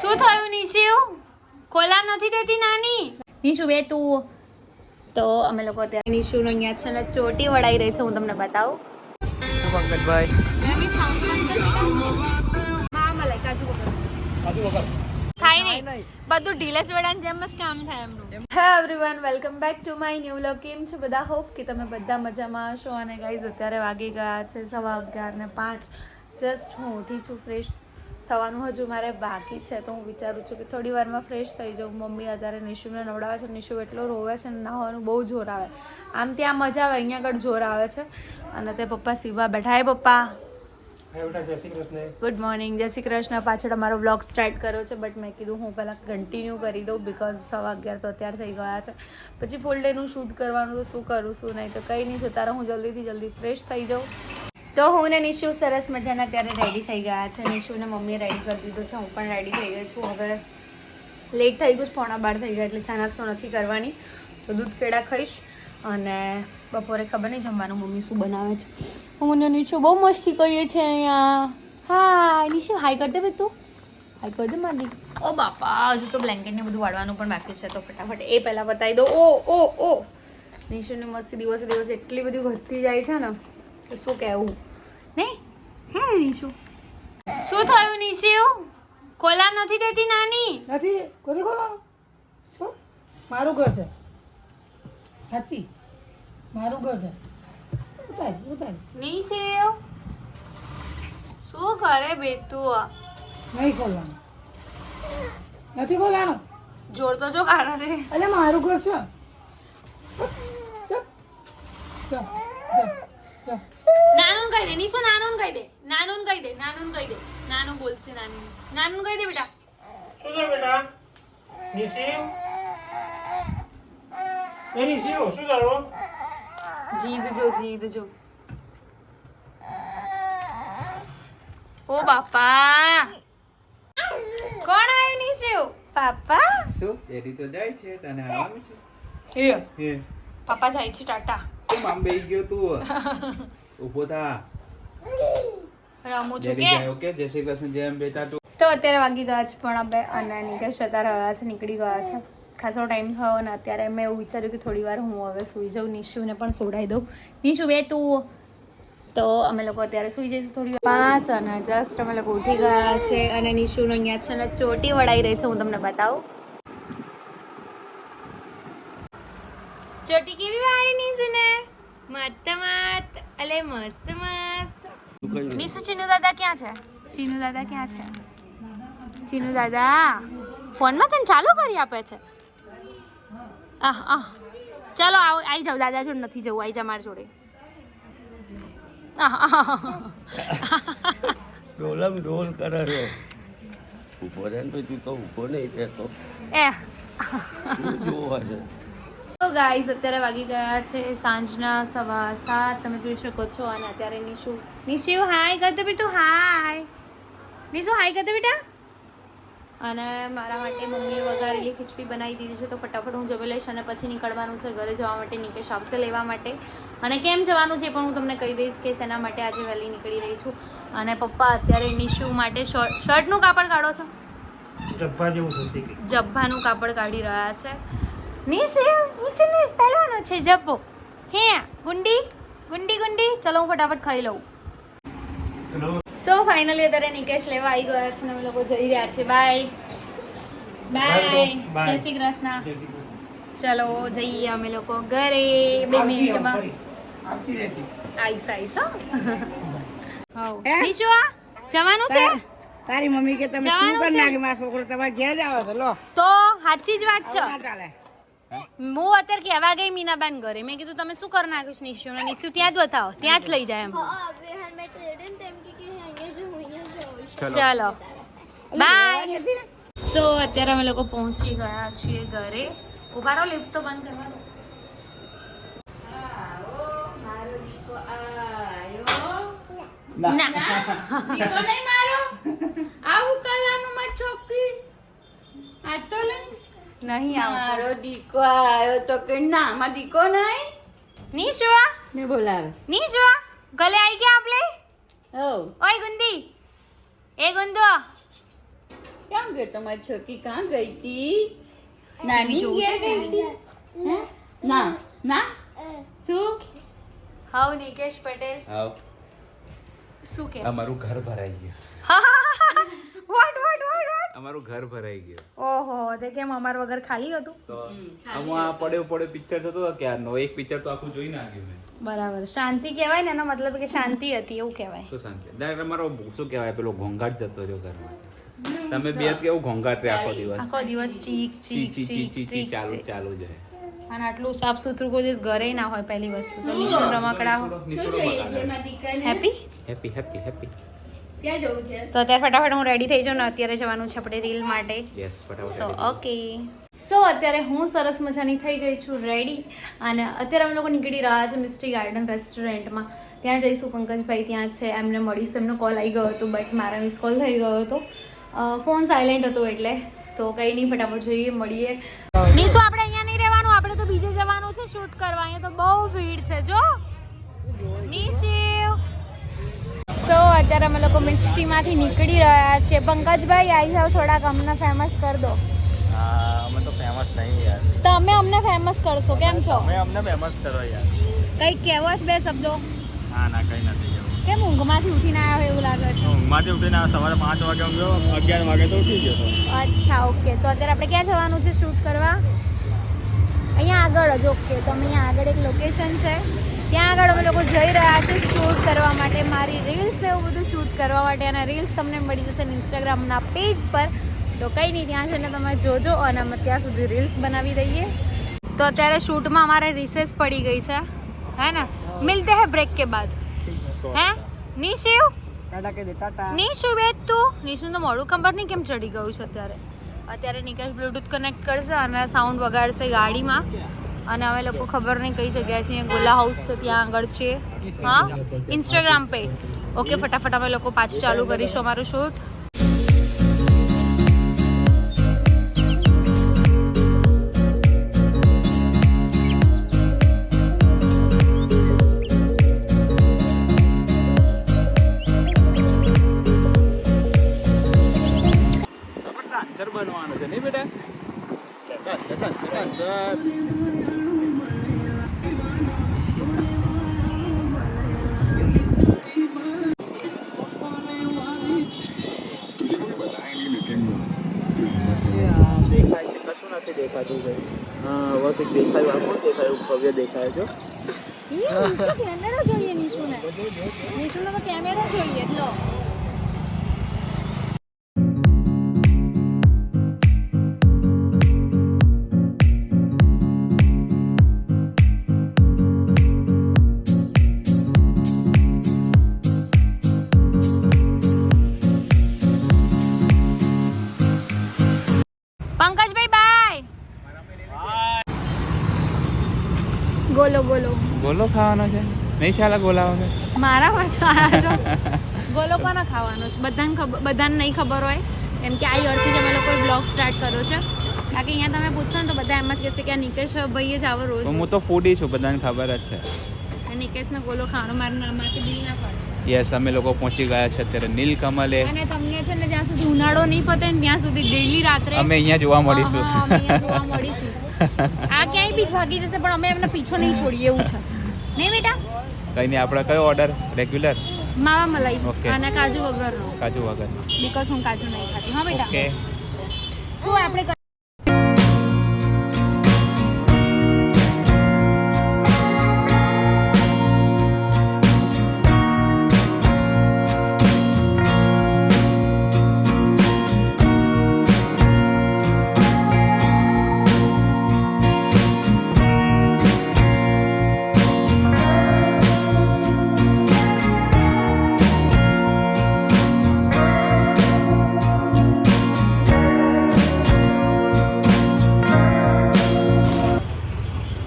શું થયું નિશુ? ખોલા નથી દેતી નાની. નિશુ બે તું. તો અમે લોકો અત્યારે નિશુનો અહીંયા છે ને ચોટી વડાઈ રહી છે, હું તમને બતાવું. પંકજભાઈ થાય નહીં, બધું ઢીલેસ વડાની જેમ જ કામ થાય એમનું. હે everyone, welcome back to my new vlog. કેમ છે બધા? હોપ કે તમે બધા મજામાં હશો. અને ગાઈઝ અત્યારે વાગી ગયા છે 11:05. જસ્ટ હું ઉઠી છું, ફ્રેશ થવાનું હજુ મારે બાકી છે, તો હું વિચારું છું કે થોડી વારમાં ફ્રેશ થઈ જાઉં. મમ્મી અત્યારે નિશુને નવડાવે છે. નિશુ એટલો રોવે છે ને, નાહવાનું બહુ જોર આવે. આમ ત્યાં મજા આવે, અહીંયા આગળ જોર આવે છે. અને તે પપ્પા સીવા બેઠા. હે પપ્પા, ગુડ મોર્નિંગ, જય શ્રી કૃષ્ણ. પાછળ અમારો વ્લોગ સ્ટાર્ટ કર્યો છે, બટ મેં કીધું હું પહેલાં કન્ટિન્યુ કરી દઉં, બિકોઝ 11:15 તો અત્યારે થઈ ગયા છે. પછી ફૂલ ડેનું શૂટ કરવાનું તો શું કરું શું નહીં, તો કંઈ નહીં. ત્યારે હું જલ્દી ફ્રેશ થઈ જાઉં. તો હું ને નિશુ સરસ મજાના ત્યારે રેડી થઈ ગયા છે. નિશુને મમ્મીએ રેડી કરી દીધું છે, હું પણ રેડી થઈ ગઈ છું. હવે લેટ થઈ ગયું, 11:15 થઈ ગયા, એટલે ચા નાસ્તો નથી કરવાની, તો દૂધ પેડા ખાઈશ. અને બપોરે ખબર નહીં જમવાનું મમ્મી શું બનાવે છે. હું ને નિશુ બહુ મસ્તી કરીએ છીએ અહીંયા. હા નિશુ, હાઈ કરી દે ભાઈ, તું હાઈ કરી દે મારી. ઓ બાપા, હજુ તો બ્લેન્કેટને બધું વાળવાનું પણ બાકી છે, તો ફટાફટ એ પહેલાં બતાવી દો. ઓ નિશુની મસ્તી દિવસે દિવસે એટલી બધી વધતી જાય છે ને, તો શું કહેવું નહીં. હે ને નિશુ, શું થયું નિશુ? ખોલા નથી દેતી નાની. નથી કોથી ખોલવાનું? શું મારું ઘર છે? હતી મારું ઘર છે. ઉતાર નિશુ શું કરે બે તું? નહીં ખોલવાનું, નથી ખોલવાનું. જોર તો જો કાઢા છે. અલે મારું ઘર છે. ચપ ચપ. નાનું કહી દે નિશુ, નાનું કહી દે. નાનું બોલશે. નાનું કહી દે બેટા. શું છે બેટા? નિશી શું કરો? જીદ જો. ઓ બાપા, કોણ આવ્યું નિશુ? પાપા શું એરી તો જાય છે, તને આવવાનું છે? હે પાપા જાય છે ટાટા. કેમ આમ બેહી ગયો તું? ઊભો થા, રમું છું જરી કે. જાય. ઓકે, જય શ્રી કૃષ્ણ, જય અંબે. તું તો અત્યારે વાગી ગયા છે પણ બે, અને નિકેશ જતા રહ્યા છે, નીકળી ગયા છે. ખાસો ટાઈમ થયો ને અત્યારે મેં એવું વિચાર્યું કે થોડી વાર હું હવે સૂઈ જાઉં, નિશુને પણ સોડાઈ દઉં. નિશુ બે તું. તો અમે લોકો અત્યારે સૂઈ જઈશું થોડી વાર. 5 અને જસ્ટ અમે લોકો ઉઠી ગયા છે. અને નિશુનો અહીંયા છે ને ચોટી વડાઈ રહી છે, હું તમને બતાવું. ચોટી કેવી વાળી નિશુને? મસ્ત. અલે મસ્ત. નિશુ, ચીનુ દાદા ક્યાં છે? ચીનુ દાદા ફોનમાં તને ચાલુ કરી આપે છે. ચાલો આવી જાવ, દાદા જોડે નથી જવું, આવી જા મારી જોડે. ડોલ કરે છે. ઉભો રહે ને પછી તો ઉભો નહીં રહેતો. જોવા છે. તો ગાઈઝ અત્યારે વાગી ગયા છે સાંજના 7:15. તમે જોઈ શકો છો. અને અત્યારે નિશુ હાય કર દે બેટું. હાય નિશુ, હાય કર દે બેટા. અને મારા માટે મમ્મીએ વઘારેલી ખીચડી બનાવી દીધી છે, તો ફટાફટ હું જમી લઈશ. અને પછી નીકળવાનું છે ઘરે જવા માટે. નિકેશ આવશે લેવા માટે. અને કેમ જવાનું છે પણ હું તમને કહી દઈશ કે શેના માટે આજે વહેલી નીકળી રહી છું. અને પપ્પા અત્યારે નિશુ માટે શર્ટનું કાપડ કાઢો છો? જબ્બાનું કાપડ કાઢી રહ્યા છે. નિશુ નીચે પહેરવાનો છે જબ્બો. હે ગુંડી. ચલો હું ફટાફટ ખાઈ લઉં. સો ફાઇનલી અત્યારે નિકેશ લેવા આવી ગયા છે, અમે લોકો જઈ રહ્યા છે. બાય. જય શ્રી કૃષ્ણ. ચલો જઈએ અમે લોકો ઘરે. 2 મિનિટમાં આઈસ. નિશુ જવાનું છે? તારી મમ્મી કે તમે શું કરી નાખી, મારા છોકરો તમારે ઘેર જ આવે છે. લો તો સાચી જ વાત છે. ચાલે. હું અત્યારે કહેવા ગઈ મીનાબાન ઘરે, મેં કીધું તમે શું કરી નાખ્યું નિશુ? નિશુ ત્યાં જ બતાવો, ત્યાં જ લઈ જાય એમ. ચલો બાય. સો અત્યારે અમે લોકો પહોંચી ગયા છીએ ઘરે. ઉભા રહો, લિફ્ટ તો બંધ કરવાનું. ના દીકો નહીં મારો. આવું કલાનું માં ચોકી આ તો નહીં આવતો. દીકો આવ્યો તો કે ના માં દીકો નહીં. નિશુ ને બોલાવે. નિશુ ગલે આવી ગયા આપણે. ઓ ઓય ગુંદી, એ ગુંદો ક્યાં ગયો તમારી છોકરી કાં ગઈ હતી નાની જોવું છે ઘેર ગઈ હતી હે? ના ના શું હાઉ નિકેશ પટેલ આવ શું કે અમારું ઘર ભરાઈ ગયું વોટ વોટ વોટ વોટ અમારું ઘર ભરાઈ ગયું ઓહો તે કેમ અમાર વગર ખાલી હતું તો આમાં પડ્યો પિક્ચર થતો હતો ક્યારનો એક પિક્ચર તો આખું જોઈ નાખ્યું મેં બરાબર શાંતિ કહેવાય ને એનો મતલબ કે શાંતિ હતી એવું કહેવાય શું શાંતિ ડાયરેક્ટ અમારો શું કહેવાય પેલો ઘોંઘાટ જતો રહ્યો ઘરમાં તમે બે કેવું ઘોંઘાટ રે આખો દિવસ આખો દિવસ ચીક ચી ચીક ચી ચી ચીક ચી ચીક ચાલુ ચીક. ચાલુ જાય અને આટલું સાફ સુથરું કોઈ દિવસ ઘરે ના હોય પહેલી વસ્તુ તો નિશુન રમકડા શું જોઈએ છે એમાં દીકરાને હેપી હેપી હેપી હેપી ક્યાં જવું છે તો અત્યારે ફટાફટ હું રેડી થઈ જાઉં ને અત્યારે જવાનું છે આપણે રીલ માટે યસ સો ફટાફટ ઓકે સો અત્યારે હું સરસ મજાની થઈ ગઈ છું રેડી અને અત્યારે અમે લોકો નીકળી રહ્યા છે મિસ્ટી ગાર્ડન રેસ્ટોરન્ટમાં ત્યાં જઈશું પંકજભાઈ ત્યાં છે એમને મળીશું એમનો કોલ આવી ગયો હતો બટ મારા મિસ કોલ થઈ ગયો હતો ફોન સાયલેન્ટ હતો એટલે તો કંઈ નહીં ફટાફટ જોઈએ મળીએ નિશુ આપણે અહીંયા નહીં રહેવાનું આપણે તો બીજે જવાનું છે શૂટ કરવા અહીંયા તો બહુ ભીડ છે જો નિશુ સો અત્યારે અમે લોકો મિસ્ટીમાંથી નીકળી રહ્યા છીએ પંકજભાઈ આવી જાઓ થોડાક અમને ફેમસ કરી દો અમે તો ફેમસ નહીં યાર તમે અમને ફેમસ કરશો કેમ છો અમે અમને ફેમસ કરો યાર કંઈક કહેવો છે બે શબ્દો ના ના કંઈ નથી કેવું કેમ ઊંઘમાંથી ઉઠીને આવ્યા હોય એવું લાગે છે ઊંઘમાંથી ઉઠીને સવારે 5 વાગે ઊંઘ્યો 11 વાગે તો ઉઠી ગયો હતો અચ્છા ઓકે તો અત્યારે આપણે ક્યાં જવાનું છે શૂટ કરવા અહીંયા આગળ જ ઓકે તો અહીંયા આગળ એક લોકેશન છે ત્યાં આગળ અમે લોકો જઈ રહ્યા છે શૂટ કરવા માટે મારી રીલ્સ ને એવું બધું શૂટ કરવા માટે અને રીલ્સ તમને મળી જશે ઇન્સ્ટાગ્રામના પેજ પર તો કંઈ નહીં ત્યાં જઈને તમે જોજો અને અમે ત્યાં સુધી રીલ્સ બનાવી દઈએ તો અત્યારે શૂટમાં અમારે રિસેસ પડી ગઈ છે હે ને મિલતે હે બ્રેક કે બાદ હે નિશુ નિશુ બેટ તું નિશુ તો મોડું ખબર નહીં કેમ ચડી ગયું છે અત્યારે નિકેશ બ્લૂટૂથ કનેક્ટ કરશે અને સાઉન્ડ વગાડશે ગાડીમાં અને અમે લોકો ખબર નહીં કઈ જગ્યાએ છીએ ગોલા હાઉસ છે ત્યાં આગળ છીએ હા ઇન્સ્ટાગ્રામ પે ઓકે ફટાફટ અમે લોકો પાછું ચાલુ કરીશું અમારું શૂટ ડાન્સર બનવાનું છે નહીં બેટા ડાન્સર દેખાય છે કશું નથી દેખાતું ભાઈ હા હવે કંઈક દેખાયું આ કોણ દેખાયું ભવ્ય દેખાય છે નિશુ કેમેરો જોઈએ નિશુનો તો કેમેરો જોઈએ લો પંકજભાઈ બાય ગોલો ગોલો ગોલો ખાવાનો છે નહીં ચાલે ગોલા વગર મારા માટે આયા છો ગોલો કોનો ખાવાનો છે બધાને નહીં ખબર હોય કેમ કે આ યરથી જ અમે લોકોએ બ્લોગ સ્ટાર્ટ કર્યો છે બાકી અહીંયા તમે પૂછશો ને તો બધા એમ જ કહેશે કે આ નિકેશ ભાઈ જ આવો રોજ હું તો ફૂડી છું બધાને ખબર જ છે નિકેશને ગોલો ખાવાનો મારા માથે બિલ ના પડશે યસ અમે લોકો પહોંચી ગયા છે અત્યારે નીલકમલે અને તમને છે ને જ્યાં સુધી ઉનાળો નહીં પતે ને ત્યાં સુધી ડેઈલી રાત્રે અમે અહીંયા જોવા મળીશું હા, અમે અહીંયા જોવા મળીશું આ ક્યાંય બી ભાગી જશે પણ અમે એમને પીછો નહીં છોડીએ એવું છે નહીં બેટા કઈ નહીં આપણે કયો ઓર્ડર રેગ્યુલર માવા મલાઈ Okay. અને કાજુ વગરનો કાજુ વગરનો બીકોઝ હું કાજુ નહીં ખાતી હા બેટા ઓકે શું આપણે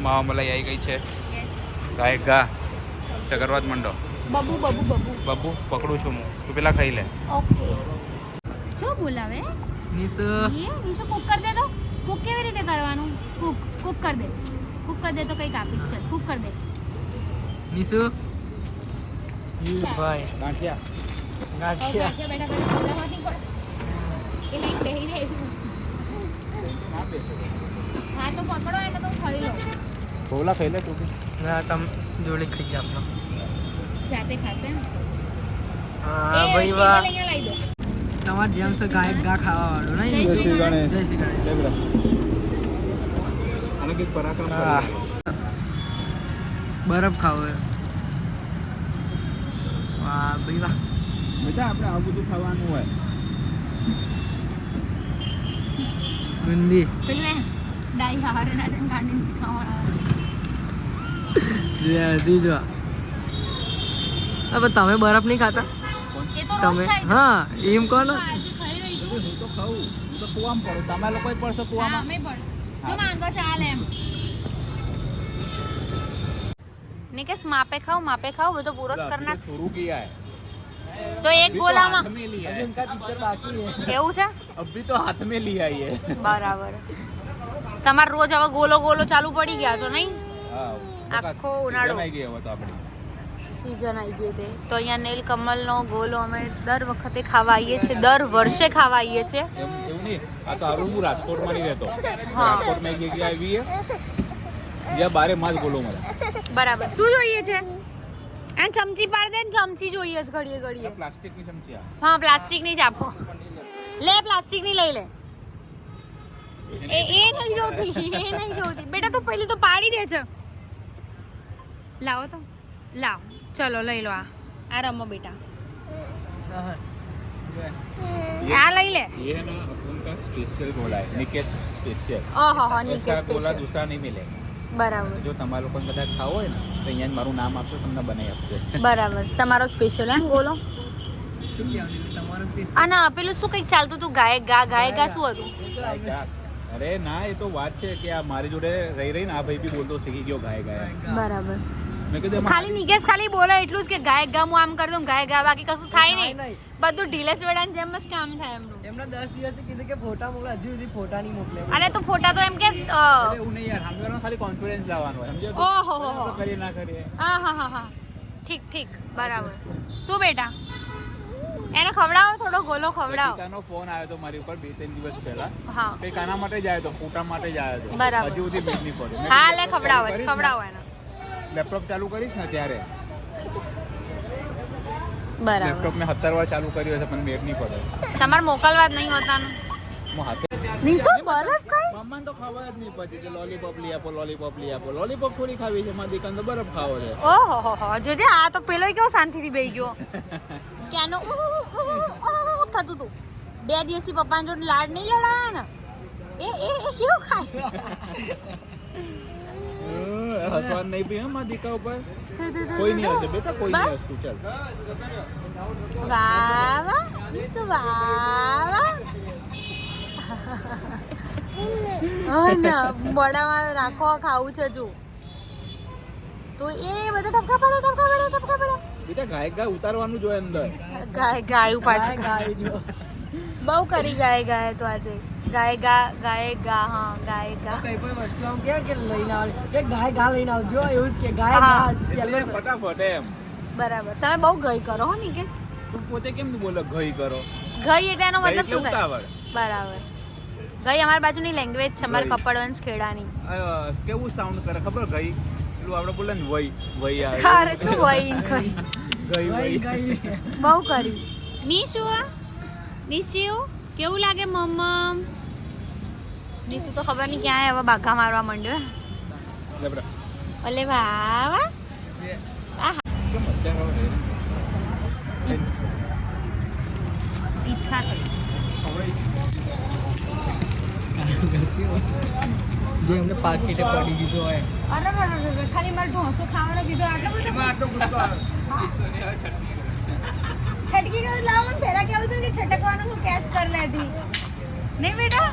માવા મલાઈ આવી ગઈ છે ગાય ગા ચકરવાત મંડો બબુ બબુ બબુ બબ્બુ પકડું છું હું તું પેલા ખાઈ લે ઓકે શું બોલાવે નિશુ નિશુ કુક કરી દે તો કુક કેવી રીતે કરવાનું કુક કરી દે તો કંઈક આપીશ ચાલ કુક કરી દે નિશુ ચાલ. ભાઈ ગાંઠિયા ઓકે, બેઠા બેઠા એ લાઈક બેહી રહે એવી વસ્તુ. હા તો પકડો એને તો ખાઈ લો. થોડા ખાઈ લે તું બી. ના તમ જોડે ખાઈ આપનો જાતે ખાશે ને. હા એ ભાઈ વાહ લઈ લઈ દો. તમાર જેમ છે ગાયક ગા ખાવા વાળો નહીં જય શ્રી ગણેશ. જય શ્રી ગણેશ અને કે પરાક્રમ હા. બરફ ખાવો છે. વાહ ભાઈ વાહ બેટા આપણે આવું બધું ખાવાનું હોય. બુંદી પેલું એ ડાઈ હારે ના જન ગાંડી શીખવાડા. જીજો હવે તમે બરફ નહીં ખાતા એ તો રોજ તમે ખાય છે. હા એમ કહો ને આજે ખાઈ રહી છું. હું તો ખાઉં હું તો કુવામાં પડું તમે લોકો પડશો હા કુવામાં. અમે પડશે. જો માંગો ચાલે એમ. નિકેશ માપે ખાઓ वो तो पूरा करना शुरू किया है तो एक गोलाમાં हाथ में लिया है એવું છે अभी तो हाथ में लिया ये બરાબર તમાર રોજ હવે ગોલો ગોલો ચાલુ પડી ગયા છો નહીં हाँ આખો ઉનાળો आई गया वो तो अपनी સીઝન આવી ગઈ તે તો અહીંયા નીલ કમલનો ગોલો અમે દર વખતે ખાવા આવીએ છીએ દર વર્ષે ખાવા આવીએ છીએ એવું નહીં આ તો હારું હું રાજકોટમાં નહીં રહેતો હા. રાજકોટમાં એક જગ્યાએ આવી છે જ્યાં બારે માસ ગોલો મળે બરાબર શું જોઈએ છે આ ચમચી પાડ દે ને ચમચી જોઈએ જ ઘડીએ ઘડીએ પ્લાસ્ટિકની ચમચી આ હા પ્લાસ્ટિકની જ આપો લે પ્લાસ્ટિકની લઈ લે એ નહીં જોતી બેટા તું પહેલી તો પાડી દે છે લાવો તો લાવ ચલો લઈ લો આ રમો બેટા આ લઈ લે ये है ना अपन का स्पेशल गोला है निकेश स्पेशल ઓહો હો નિકેશ ऐसा गोला સ્પેશિયલ दूसरा नहीं मिले બરાબર જો તમારા લોકોને કદાચ ખાવો હોય ને તો અહીંયા મારું નામ આપશો તમને બનાવી આપશે બરાબર તમારો સ્પેશિયલ એમ બોલો શું કહેવાનું તમારો સ્પેસ અને પેલું શું કંઈક ચાલતું હતું ગાયક ગા શું હતું અરે ના એ તો વાત છે કે આ મારી જોડે રહી રહીને આ ભાઈ બી બોલતો શીખી ગયો ગાય ગાય બરાબર મેં કીધું એમાં ખાલી નિકેશ ખાલી બોલે એટલું જ કે ગાયક ગા હું આમ કરી દઉં ગાયક ગા બાકી કશું થાય નહીં બધું ઢીલેસ વેડાની જેમ જ કામ થાય એમનું એમના 10 દિવસથી કીધું કે ફોટા મોકલે હજુ સુધી ફોટા નહીં મોકલે અને તું ફોટા તો એમ કે અરે એવું નહીં યાર સામે વાળાનો ખાલી કોન્ફિડન્સ લાવવાનો હોય સમજ્યો તો? ઓહો હો હો તો કરીએ ના કરીએ હા ઠીક બરાબર શું બેટા એને ખવડાવો થોડો ગોલો ખવડાવો પિતાનો ફોન આવ્યો તો મારી ઉપર 2-3 દિવસ પહેલા હા કંઈક આના માટે જ આવ્યો તો ફોટા માટે જ આવ્યો તો બરાબર. હજુ સુધી ભેટ નહીં પડ્યો હા લે ખવડાવો એને લેપટોપ ચાલુ કરીશ ને ત્યારે બરાબર લેપટોપ મેં 17 વાર ચાલુ કર્યું હશે પણ ભેટ નહીં પડ્યો તમારે મોકલવા જ નહીં હોતા હું હાથે નિશો બરફ ખાઈ મમ્માને તો ખાવા જ નહીં પછી કે લોલીપોપ લઈ આપો લોલીપોપ થોડી ખાવી છે મારી દીકરાને તો બરફ ખાવો છે ઓહો હો જોજે આ તો પેલો કેવો શાંતિથી બેહી ગયો ક્યાંનો થતું તું 2 દિવસથી પપ્પાને જોડે લાડ નહીં લડાયા ને એ કેવું ખાય હસવાનું નહીં પી મારી દીકરા ઉપર કોઈ નહીં હશે બેટા કોઈ નહીં હસતું ચાલ વાહ વાહ નિશુ વાહ વાહ ના બડામાં રાખો ખાવું છે જો તો એ બધા ટપકા પડે બેટા ગાય ઉતારવાનું જોઈએ અંદર ગાયું પાછું બહુ કરી ગાય તો આજે ગાય ગા હા ગાય ગા કઈ પણ વસ્તુ આમ કે લઈને આવે કે ગાય લઈને આવજો એવું જ કે ગાય હા. પહેલો ફટાફટ એમ બરાબર તમે બહુ ગઈ કરો હો નિકેશ તું પોતે કેમ બોલે ઘઈ કરો ગઈ એટલે એનો ગઈ મતલબ એટલે શું થાય ઉતાવળ બરાબર ગઈ અમારી બાજુની લેંગ્વેજ છે અમારા ગઈ. કપડવંશ ખેડાની કેવું સાઉન્ડ કરે ખબર ઘઈ પેલું આપણે બોલે ને વઈ આવે અરે શું વઈ ગઈ ગઈ બહુ કરી નીશુ નીશુ કેવું લાગે મમ્મા નીશુ તો ખબર નહીં ક્યાં હવે બાકા મારવા માંડ્યો લે બેટા અલે વાહ વાહ કેમ અત્યારે ઈચ્છા થઈ જે એમને પાકીટે પડી દીધો હોય અરે ખાલી મારે ઢોસો ખાવાનો કીધો આટલો બધો આટલો ગુસ્સો આવે છટકી ગયું લાવ મને પહેલા કેવું હતું કે છટકવાનું હું કેચ કરી લેતી નહીં બેટા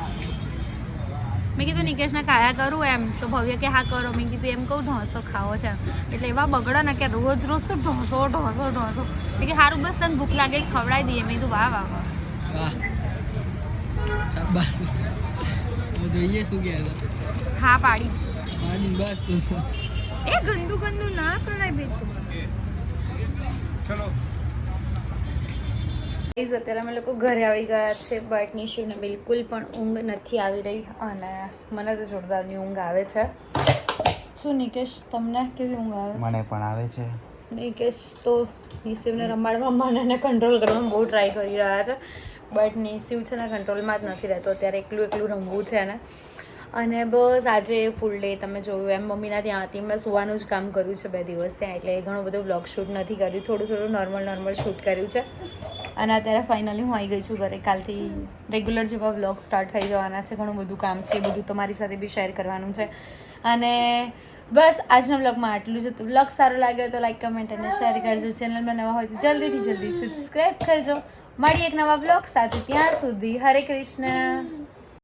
મેં કીધું નિકેશને કાયા કરું એમ તો ભવ્ય કે હા કરો મેં કીધું એમ કહું ઢોસો ખાવો છે એટલે એવા બગડો ને કે રોજ શું ઢોસો મેં કે સારું બસ તને ભૂખ લાગે ખવડાવી દઈએ મેં કીધું વાહ વાહ વાહ વાહ શાબાશ જોઈએ શું કહે છે હા પાડી બસ એ ગંદુ ના કરાય બેન ચલો ગાઈઝ અત્યારે અમે લોકો ઘરે આવી ગયા છે બટ નિશુને બિલકુલ પણ ઊંઘ નથી આવી રહી અને મને તો જોરદારની ઊંઘ આવે છે. શું નિકેશ તમને કેવી ઊંઘ આવે છે? મને પણ આવે છે. નિકેશ તો નિશિવને રમાડવામાં મને કંટ્રોલ કરવામાં બહુ ટ્રાય કરી રહ્યા છે બટ નિશિવ છે ને કંટ્રોલમાં જ નથી રહેતો. અત્યારે એકલું રમવું છે ને અને બસ આજે ફૂલ ડે તમે જોયું એમ મમ્મીના ત્યાં હતી. મેં સુવાનું જ કામ કર્યું છે 2 દિવસ ત્યાં એટલે ઘણું બધું વ્લોગ શૂટ નથી કર્યું. થોડું નોર્મલ શૂટ કર્યું છે અને અત્યારે ફાઇનલી હું આવી ગઈ છું ઘરે. કાલથી રેગ્યુલર જેવા વ્લોગ સ્ટાર્ટ થઈ જવાના છે. ઘણું બધું કામ છે, બધું તમારી સાથે બી શેર કરવાનું છે અને બસ આજના વ્લોગમાં આટલું જ હતું. વ્લોગ સારો લાગ્યો તો લાઈક કમેન્ટ અને શેર કરજો. ચેનલમાં નવા હોય તો જલ્દીથી સબસ્ક્રાઈબ કરજો. મળીએ એક નવા વ્લોગ સાથે. ત્યાં સુધી હરે કૃષ્ણ.